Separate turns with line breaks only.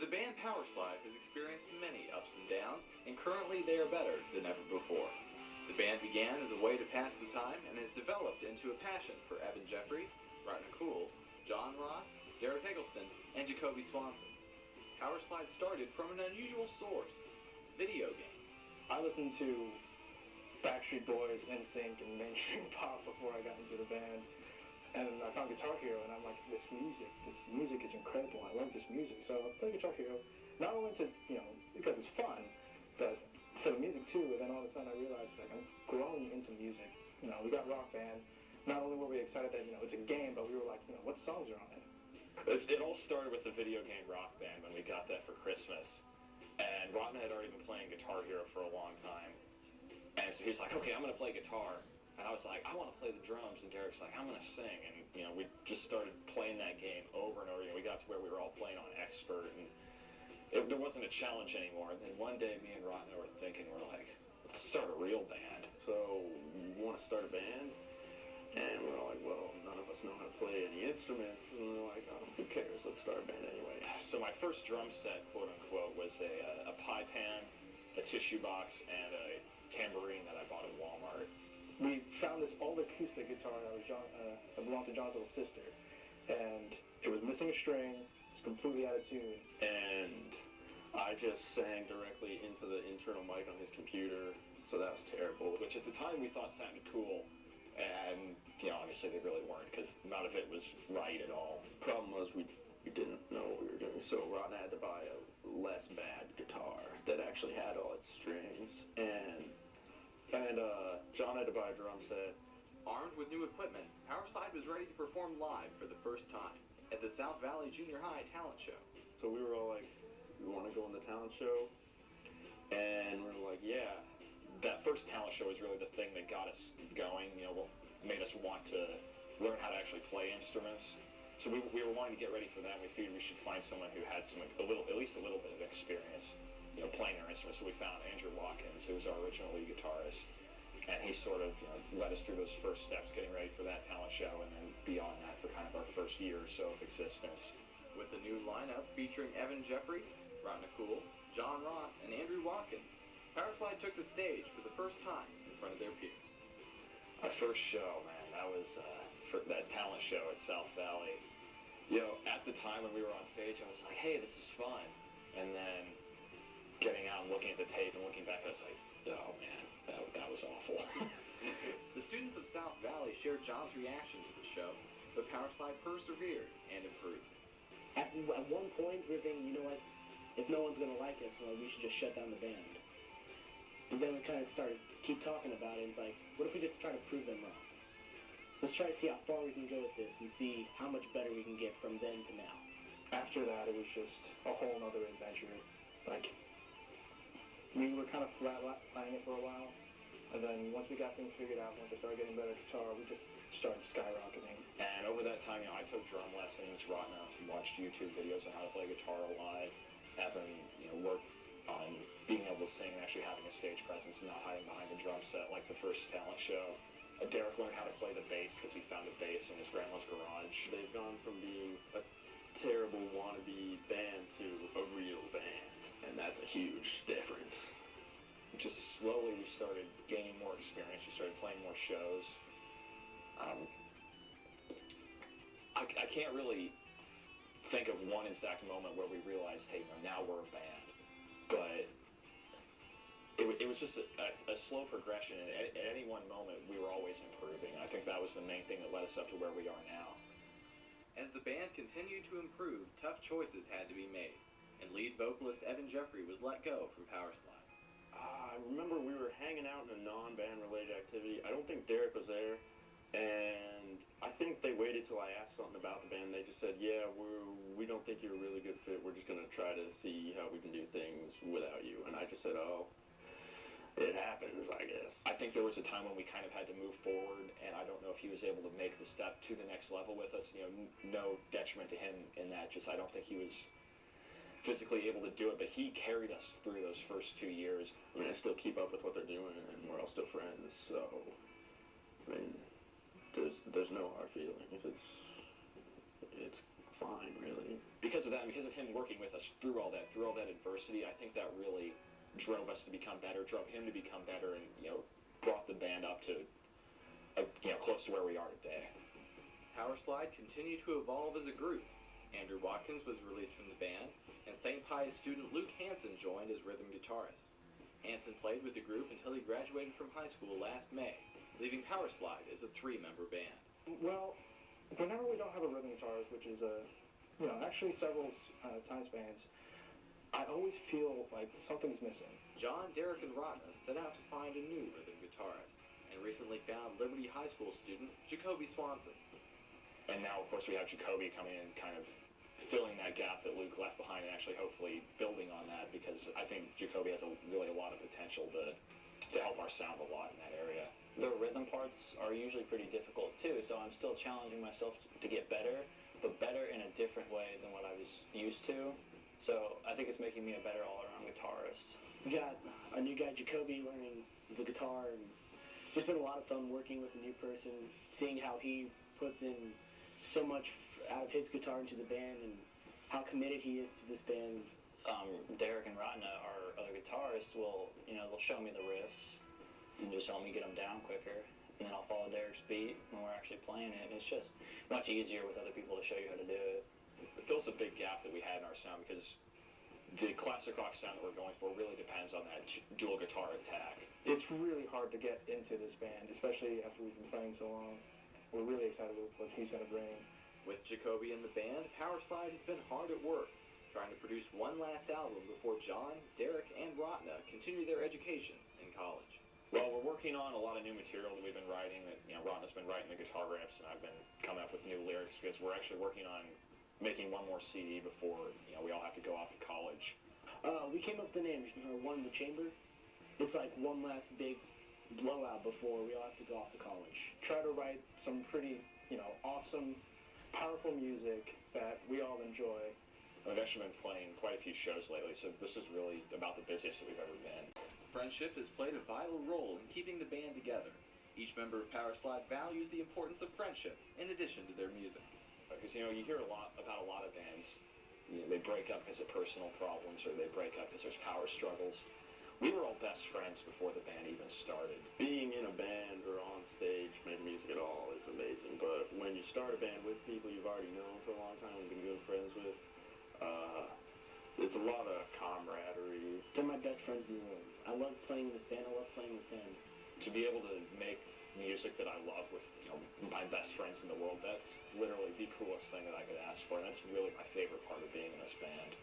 The band Powerslide has experienced many ups and downs, and currently they are better than ever before. The band began as a way to pass the time and has developed into a passion for Evan Jeffrey, Rodney Cool, John Ross, Derek Eggleston, and Jacoby Swanson. Powerslide started from an unusual source, video games.
I listened to Backstreet Boys, NSYNC, and mainstream pop before I got into the band. And I found Guitar Hero, and I'm like, this music is incredible. I love this music. So I played Guitar Hero, not only to, because it's fun, but for the music too. And then all of a sudden I realized, like, I'm growing into music. We got Rock Band. Not only were we excited that, it's a game, but we were like, what songs are on it?
It all started with the video game Rock Band when we got that for Christmas. And Rodney had already been playing Guitar Hero for a long time. And so he was like, okay, I'm going to play guitar. And I was like, I want to play the drums. And Derek's like, I'm going to sing. And, we just started playing that game over and over. We got to where we were all playing on Expert. And there wasn't a challenge anymore. And then one day, me and Rodney were thinking, we're like, let's start a real band.
So, you want to start a band? And we're all like, well, none of us know how to play any instruments. And we're like, oh, who cares? Let's start a band anyway.
So my first drum set, quote unquote, was a pie pan, a tissue box, and a tambourine that I bought at Walmart.
We found this old acoustic guitar that belonged to John's little sister. And it was missing a string, it was completely out of tune.
And I just sang directly into the internal mic on his computer, so that was terrible.
Which at the time we thought sounded cool. And, obviously they really weren't, because none of it was right at all.
The problem was we didn't know what we were doing, so Rodney had to buy a less bad guitar that actually had all its strings, and John had to buy a drum set.
Armed with new equipment, Powerslide was ready to perform live for the first time at the South Valley Junior High talent show.
So we were all like, we want to go on the talent show? And we were like, yeah.
That first talent show was really the thing that got us going, made us want to learn how to actually play instruments. So we were wanting to get ready for that, and we figured we should find someone who had at least a little bit of experience, playing their instruments. So we found Andrew Watkins, who was our original lead guitarist, and he sort of led us through those first steps, getting ready for that talent show, and then beyond that for kind of our first year or so of existence.
With the new lineup featuring Evan Jeffrey, Rodney Cool, John Ross, and Andrew Watkins, Powerslide took the stage for the first time in front of their peers.
Our first show, man, that was for that talent show at South Valley. At the time when we were on stage, I was like, hey, this is fun. And then getting out and looking at the tape and looking back, I was like, oh man, that was awful.
The students of South Valley shared John's reaction to the show, but Powerslide persevered and improved.
At one point, we were thinking, if no one's going to like us, we should just shut down the band. But then we kind of started keep talking about it, and it's like, what if we just try to prove them wrong? Let's try to see how far we can go with this and see how much better we can get from then to now.
After that, it was just a whole nother adventure. Like, we were kind of flatlining it for a while, and then once we got things figured out, once I started getting better at guitar, we just started skyrocketing.
And over that time, I took drum lessons, Rodney watched YouTube videos on how to play guitar live, Evan, worked on being able to sing and actually having a stage presence and not hiding behind the drum set like the first talent show. Derek learned how to play the bass because he found a bass in his grandma's garage.
They've gone from being a terrible wannabe band to a real band, and that's a huge difference.
Just slowly we started gaining more experience, we started playing more shows. I can't really think of one exact moment where we realized, hey, now we're a band. But it was just a slow progression, and at any one moment we were always improving. I think that was the main thing that led us up to where we are now.
As the band continued to improve, tough choices had to be made, and lead vocalist Evan Jeffrey was let go from Powerslide.
I remember we were hanging out in a non-band related activity. I don't think Derek was there, and I think they waited till I asked something about the band. They just said, yeah, we don't think you're a really good fit. We're just going to try to see how we can do things without you. And I just said, oh, it happens, I guess.
I think there was a time when we kind of had to move forward, and I don't know if he was able to make the step to the next level with us. No detriment to him in that. Just I don't think he was physically able to do it, but he carried us through those first 2 years.
I still keep up with what they're doing, and we're all still friends, so, there's no hard feelings. It's fine, really.
Because of that, and because of him working with us through all that adversity, I think that really drove us to become better, drove him to become better, and brought the band up to close to where we are today.
Powerslide continued to evolve as a group. Andrew Watkins was released from the band, and St. Pius student Luke Hansen joined as rhythm guitarist. Hansen played with the group until he graduated from high school last May, leaving Powerslide as a 3-member band.
Well, whenever we don't have a rhythm guitarist, which is actually several time spans, I always feel like something's missing.
John, Derek, and Ratna set out to find a new rhythm guitarist, and recently found Liberty High School student Jacoby Swanson.
And now, of course, we have Jacoby coming in, kind of filling that gap that Luke left behind, and actually hopefully building on that, because I think Jacoby has really a lot of potential to help our sound a lot in that area.
The rhythm parts are usually pretty difficult too, so I'm still challenging myself to get better, but better in a different way than what I was used to. So I think it's making me a better all-around guitarist.
We got a new guy, Jacoby, learning the guitar, and it's been a lot of fun working with a new person, seeing how he puts in so much out of his guitar into the band and how committed he is to this band.
Derek and Ratna, our other guitarists, they'll show me the riffs and just help me get them down quicker. And then I'll follow Derek's beat when we're actually playing it. And it's just much easier with other people to show you how to do it.
It fills a big gap that we had in our sound, because the classic rock sound that we're going for really depends on that dual guitar attack.
It's really hard to get into this band, especially after we've been playing so long. We're really excited with what he's going to bring.
With Jacoby in the band, Powerslide has been hard at work, trying to produce one last album before John, Derek, and Ratna continue their education in college.
Well, we're working on a lot of new material that we've been writing. That Ratna's been writing the guitar riffs, and I've been coming up with new lyrics, because we're actually working on making one more CD before we all have to go off to college.
We came up with the name, One in the Chamber. It's like one last big blowout before we all have to go off to college.
Try to write some pretty, awesome, powerful music that we all enjoy.
We've actually been playing quite a few shows lately, so this is really about the busiest that we've ever been.
Friendship has played a vital role in keeping the band together. Each member of Powerslide values the importance of friendship in addition to their music.
Because, you hear a lot about a lot of bands. They break up because of personal problems, or they break up because there's power struggles. We were all best friends before the band even started.
Being in a band or on stage, making music at all is amazing, but when you start a band with people you've already known for a long time and been good friends with, there's a lot of camaraderie.
They're my best friends in the world. I love playing in this band. I love playing with them.
To be able to make music that I love with my best friends in the world, that's literally the coolest thing that I could ask for, and that's really my favorite part of being in this band.